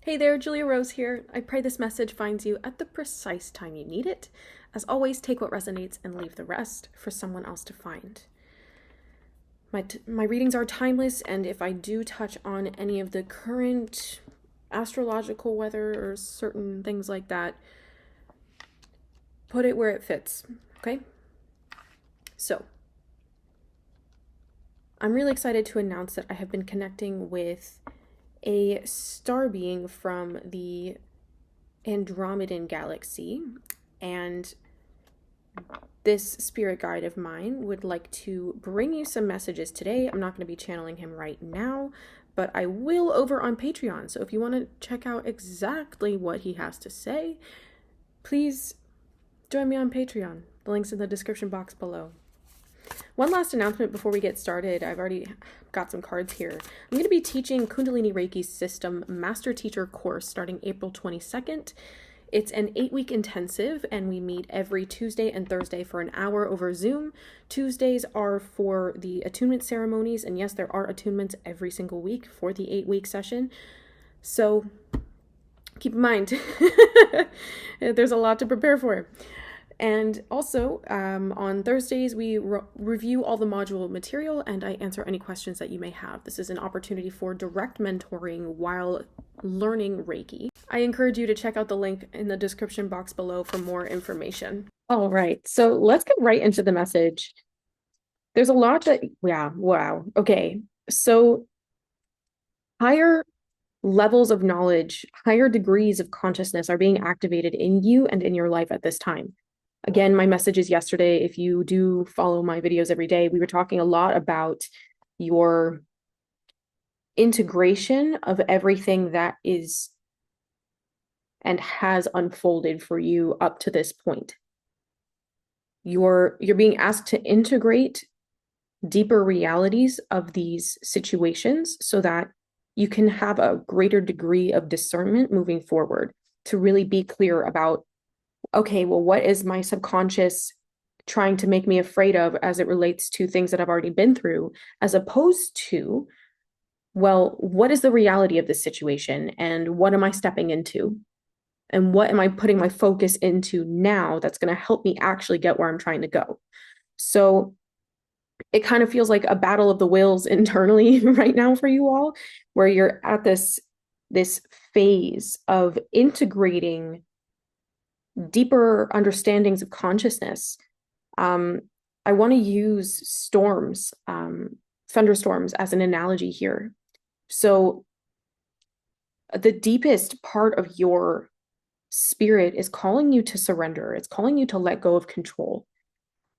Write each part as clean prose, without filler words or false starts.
Hey there, Julia Rose here. I pray this message finds you at the precise time you need it. As always, take what resonates and leave the rest for someone else to find. My readings are timeless, and if I do touch on any of the current astrological weather or certain things like that, put it where it fits, okay? So, I'm really excited to announce that I have been connecting with a star being from the Andromedan galaxy, and this spirit guide of mine would like to bring you some messages today. I'm not going to be channeling him right now, but I will over on Patreon. So if you want to check out exactly what he has to say, please join me on Patreon. The link's in the description box below. One last announcement before we get started. I've already got some cards here. I'm going to be teaching Kundalini Reiki System Master Teacher course starting April 22nd. It's an 8-week intensive, and we meet every Tuesday and Thursday for an hour over Zoom. Tuesdays are for the attunement ceremonies, and yes, there are attunements every single week for the 8-week session. So keep in mind, there's a lot to prepare for. And also, on Thursdays, we review all the module material, and I answer any questions that you may have. This is an opportunity for direct mentoring while learning Reiki. I encourage you to check out the link in the description box below for more information. All right, so let's get right into the message. There's a lot that, wow. Okay, so higher levels of knowledge, higher degrees of consciousness are being activated in you and in your life at this time. Again, my messages yesterday, if you do follow my videos every day, we were talking a lot about your integration of everything that is and has unfolded for you up to this point. You're being asked to integrate deeper realities of these situations so that you can have a greater degree of discernment moving forward, to really be clear about, okay, well, what is my subconscious trying to make me afraid of as it relates to things that I've already been through, as opposed to, well, what is the reality of this situation, and what am I stepping into? And what am I putting my focus into now that's going to help me actually get where I'm trying to go? So it kind of feels like a battle of the wills internally right now for you all, where you're at this phase of integrating deeper understandings of consciousness. I want to use storms, thunderstorms, as an analogy here. So the deepest part of your spirit is calling you to surrender. It's calling you to let go of control.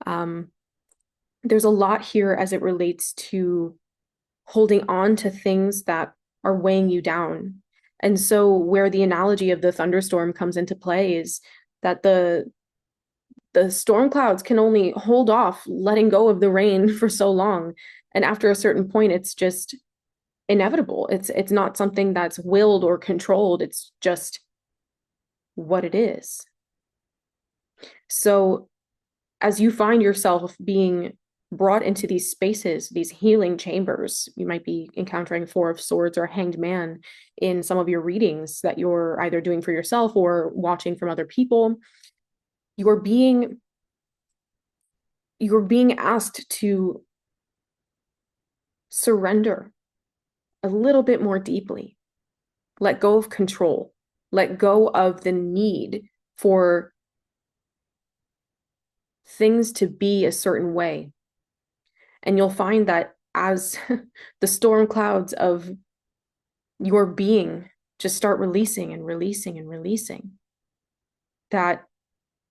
There's a lot here as it relates to holding on to things that are weighing you down. And so where the analogy of the thunderstorm comes into play is that the storm clouds can only hold off letting go of the rain for so long. And after a certain point, it's just inevitable. It's not something that's willed or controlled. It's just what it is. So as you find yourself being brought into these spaces, these healing chambers, you might be encountering Four of Swords or Hanged Man in some of your readings that you're either doing for yourself or watching from other people. You're being asked to surrender a little bit more deeply, let go of control, let go of the need for things to be a certain way. And you'll find that as the storm clouds of your being just start releasing and releasing and releasing, that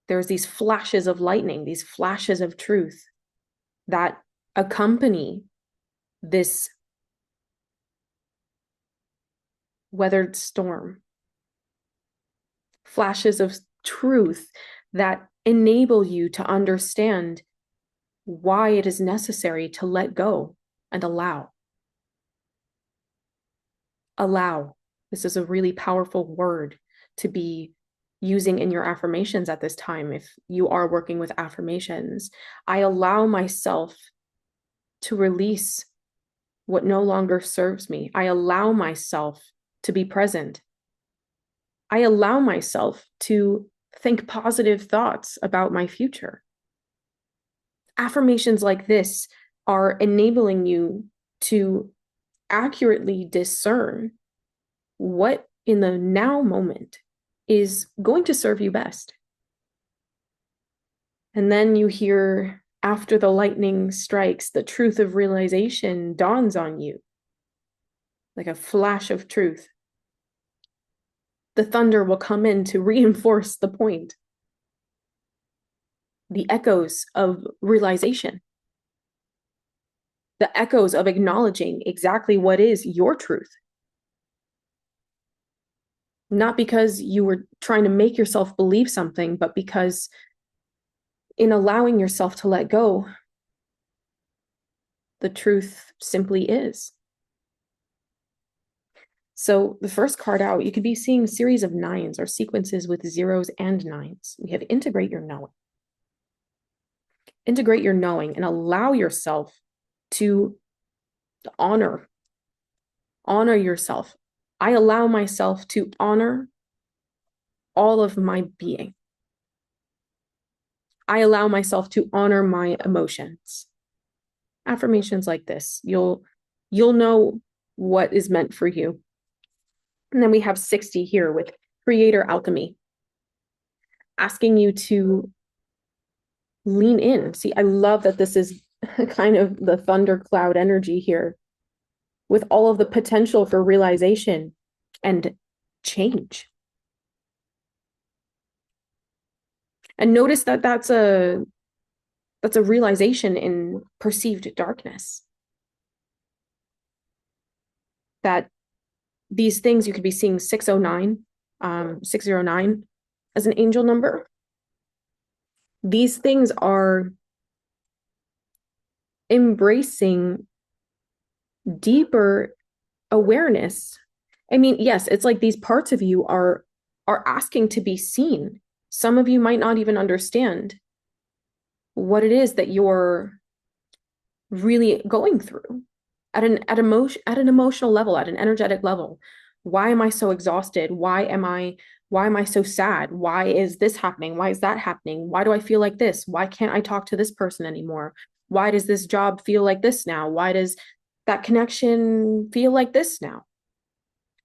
there's these flashes of lightning, these flashes of truth that accompany this weathered storm. Flashes of truth that enable you to understand why it is necessary to let go and allow. Allow. This is a really powerful word to be using in your affirmations at this time. If you are working with affirmations, I allow myself to release what no longer serves me. I allow myself to be present. I allow myself to think positive thoughts about my future. Affirmations like this are enabling you to accurately discern what in the now moment is going to serve you best. And then you hear, after the lightning strikes, the truth of realization dawns on you, like a flash of truth. The thunder will come in to reinforce the point. The echoes of realization. The echoes of acknowledging exactly what is your truth. Not because you were trying to make yourself believe something, but because in allowing yourself to let go, the truth simply is. So the first card out, you could be seeing a series of nines or sequences with zeros and nines. We have integrate your knowing. Integrate your knowing and allow yourself to honor yourself. I allow myself to honor all of my being. I allow myself to honor my emotions. Affirmations like this, you'll know what is meant for you. And then we have 60 here with creator alchemy, asking you to lean in. See, I love that this is kind of the thundercloud energy here with all of the potential for realization and change. And notice that that's a realization in perceived darkness. That these things, you could be seeing 609 as an angel number. These things are embracing deeper awareness. I mean, yes, it's like these parts of you are asking to be seen. Some of you might not even understand what it is that you're really going through at an emotional level, at an energetic level. Why am I so exhausted? Why am I so sad? Why is this happening? Why is that happening? Why do I feel like this? Why can't I talk to this person anymore? Why does this job feel like this now? Why does that connection feel like this now?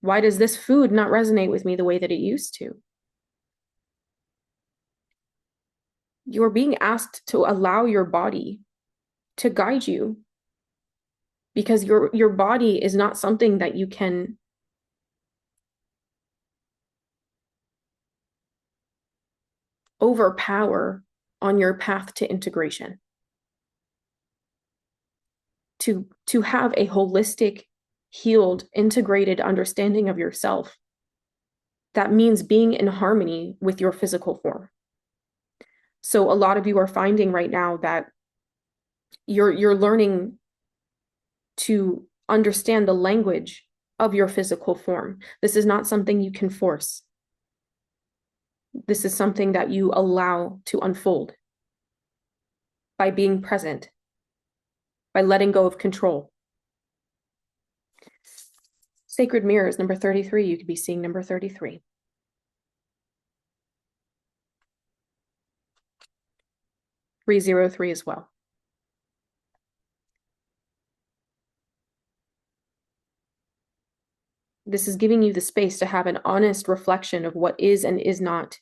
Why does this food not resonate with me the way that it used to? You're being asked to allow your body to guide you, because your body is not something that you can overpower on your path to integration. To have a holistic, healed, integrated understanding of yourself, that means being in harmony with your physical form. So a lot of you are finding right now that you're learning to understand the language of your physical form. This is not something you can force. This is something that you allow to unfold by being present, by letting go of control. Sacred mirrors, number 33. You could be seeing number 33. (303) as well. This is giving you the space to have an honest reflection of what is and is not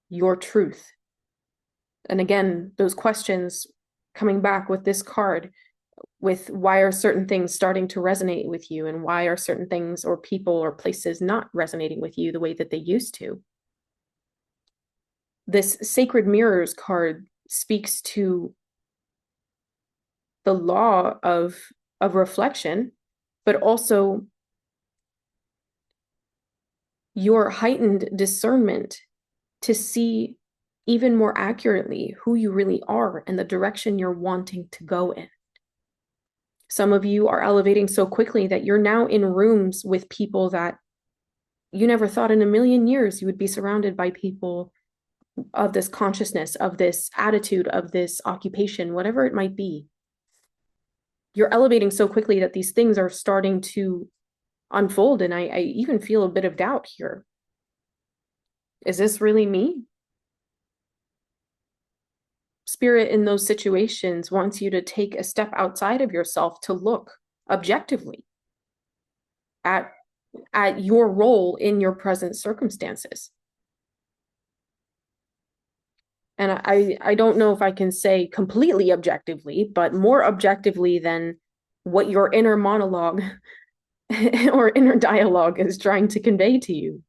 your truth. And again, those questions coming back with this card, with why are certain things starting to resonate with you, and why are certain things or people or places not resonating with you the way that they used to. This Sacred Mirrors card speaks to the law of reflection, but also your heightened discernment to see even more accurately who you really are and the direction you're wanting to go in. Some of you are elevating so quickly that you're now in rooms with people that you never thought in a million years you would be surrounded by people of this consciousness, of this attitude, of this occupation, whatever it might be. You're elevating so quickly that these things are starting to unfold, and I even feel a bit of doubt here. Is this really me? Spirit in those situations wants you to take a step outside of yourself to look objectively at your role in your present circumstances. And I don't know if I can say completely objectively, but more objectively than what your inner monologue or inner dialogue is trying to convey to you.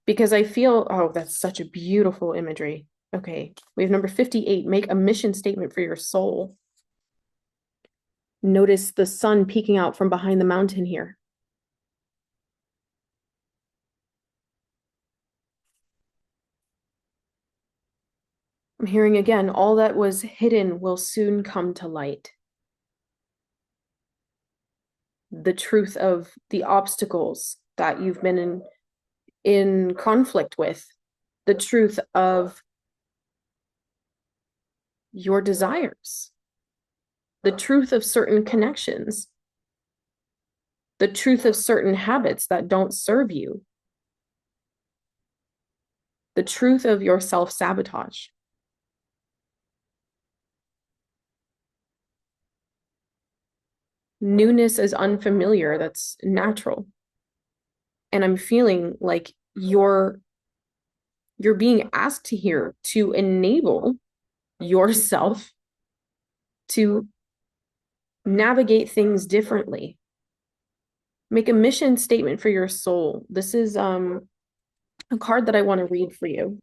Because I feel, oh, that's such a beautiful imagery. Okay, we have number 58, make a mission statement for your soul. Notice the sun peeking out from behind the mountain here. I'm hearing again, all that was hidden will soon come to light. The truth of the obstacles that you've been in conflict with, the truth of your desires, the truth of certain connections, the truth of certain habits that don't serve you, the truth of your self-sabotage. Newness is unfamiliar. That's natural. And I'm feeling like you're being asked here to enable yourself to navigate things differently. Make a mission statement for your soul. This is a card that I want to read for you.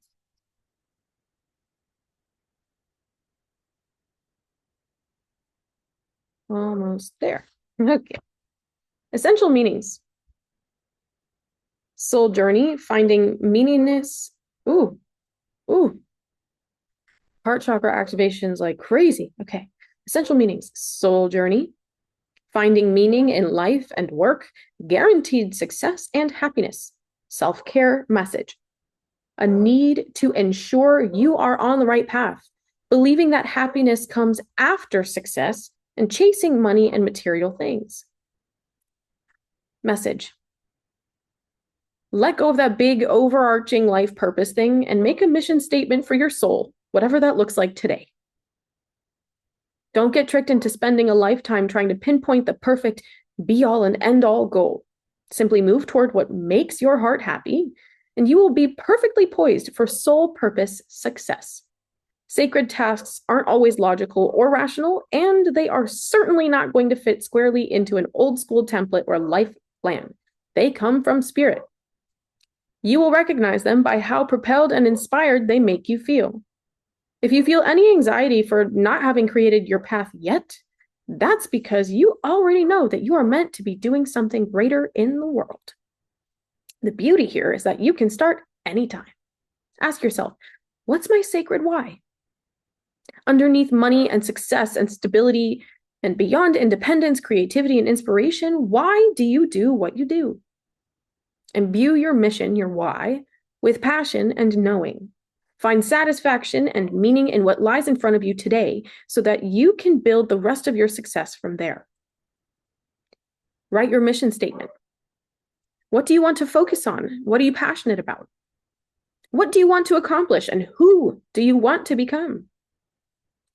Almost there. Okay. Essential meanings. Soul journey, finding meaningness. Ooh. Heart chakra activations like crazy. Okay. Essential meanings. Soul journey, finding meaning in life and work, guaranteed success and happiness. Self-care message. A need to ensure you are on the right path, believing that happiness comes after success and chasing money and material things. Message. Let go of that big overarching life purpose thing and make a mission statement for your soul, whatever that looks like today. Don't get tricked into spending a lifetime trying to pinpoint the perfect be-all and end-all goal. Simply move toward what makes your heart happy, and you will be perfectly poised for soul purpose success. Sacred tasks aren't always logical or rational, and they are certainly not going to fit squarely into an old-school template or life plan. They come from spirit. You will recognize them by how propelled and inspired they make you feel. If you feel any anxiety for not having created your path yet, that's because you already know that you are meant to be doing something greater in the world. The beauty here is that you can start anytime. Ask yourself, what's my sacred why? Underneath money and success and stability and beyond independence, creativity, and inspiration, why do you do what you do? Imbue your mission, your why, with passion and knowing. Find satisfaction and meaning in what lies in front of you today so that you can build the rest of your success from there. Write your mission statement. What do you want to focus on? What are you passionate about? What do you want to accomplish and who do you want to become?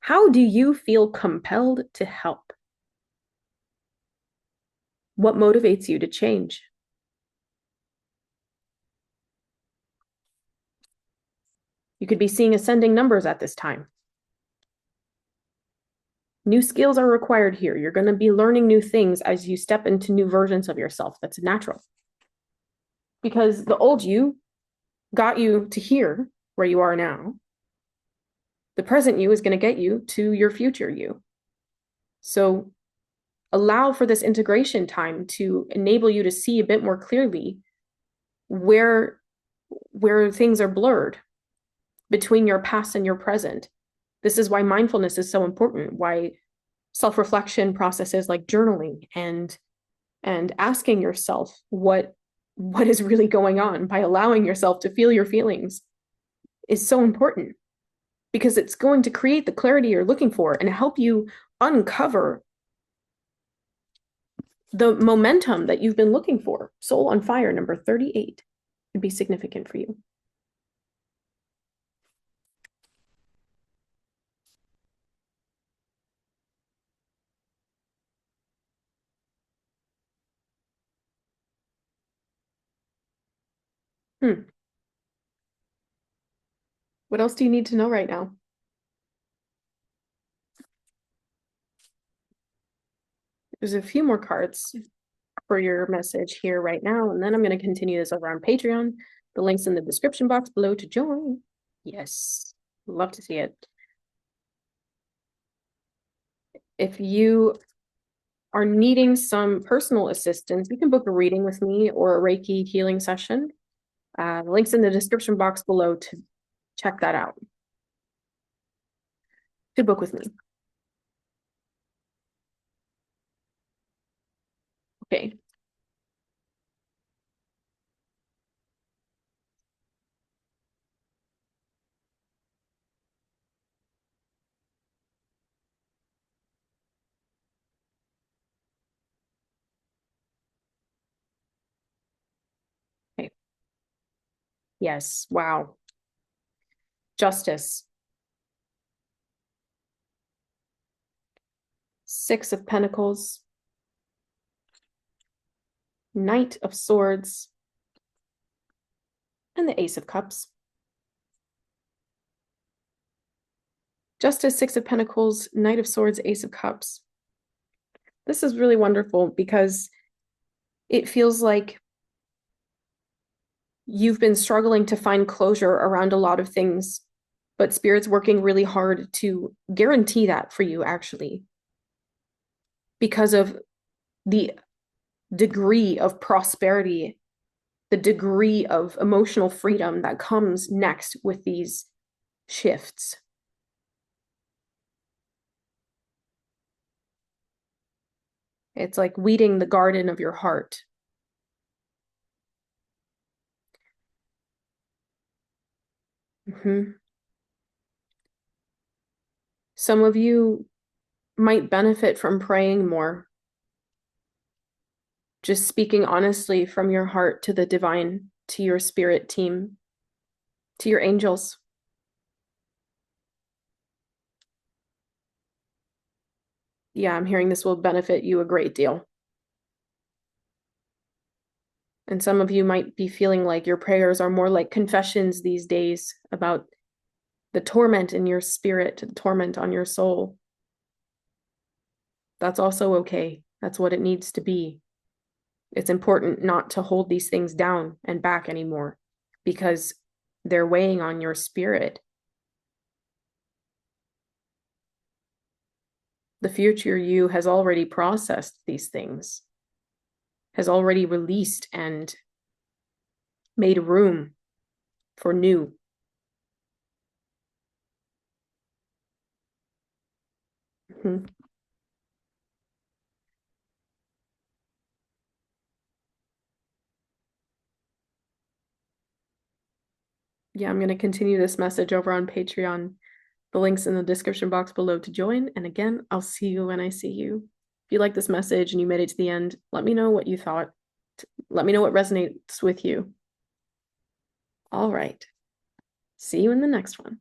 How do you feel compelled to help? What motivates you to change? You could be seeing ascending numbers at this time. New skills are required here. You're going to be learning new things as you step into new versions of yourself. That's natural. Because the old you got you to here, where you are now. The present you is going to get you to your future you. So allow for this integration time to enable you to see a bit more clearly where things are blurred between your past and your present. This is why mindfulness is so important, why self-reflection processes like journaling and asking yourself what is really going on by allowing yourself to feel your feelings is so important, because it's going to create the clarity you're looking for and help you uncover the momentum that you've been looking for. Soul on Fire, number 38. could be significant for you. What else do you need to know right now? There's a few more cards for your message here right now, and then I'm going to continue this over on Patreon. The link's in the description box below to join. Yes, love to see it. If you are needing some personal assistance, you can book a reading with me or a Reiki healing session. The link's in the description box below to check that out. You could book with me. Okay. Okay. Yes. Wow. Justice. Six of Pentacles. Knight of Swords. And the Ace of Cups. Justice, Six of Pentacles, Knight of Swords, Ace of Cups. This is really wonderful because it feels like you've been struggling to find closure around a lot of things, but Spirit's working really hard to guarantee that for you, actually, because of the degree of prosperity, the degree of emotional freedom that comes next with these shifts. It's like weeding the garden of your heart. Some of you might benefit from praying more. Just speaking honestly from your heart to the divine, to your spirit team, to your angels. Yeah, I'm hearing this will benefit you a great deal. And some of you might be feeling like your prayers are more like confessions these days about the torment in your spirit, the torment on your soul. That's also okay. That's what it needs to be. It's important not to hold these things down and back anymore because they're weighing on your spirit. The future you has already processed these things, has already released and made room for new. Yeah, I'm going to continue this message over on Patreon. The link's in the description box below to join. And again, I'll see you when I see you. If you like this message and you made it to the end, let me know what you thought. Let me know what resonates with you. All right. See you in the next one.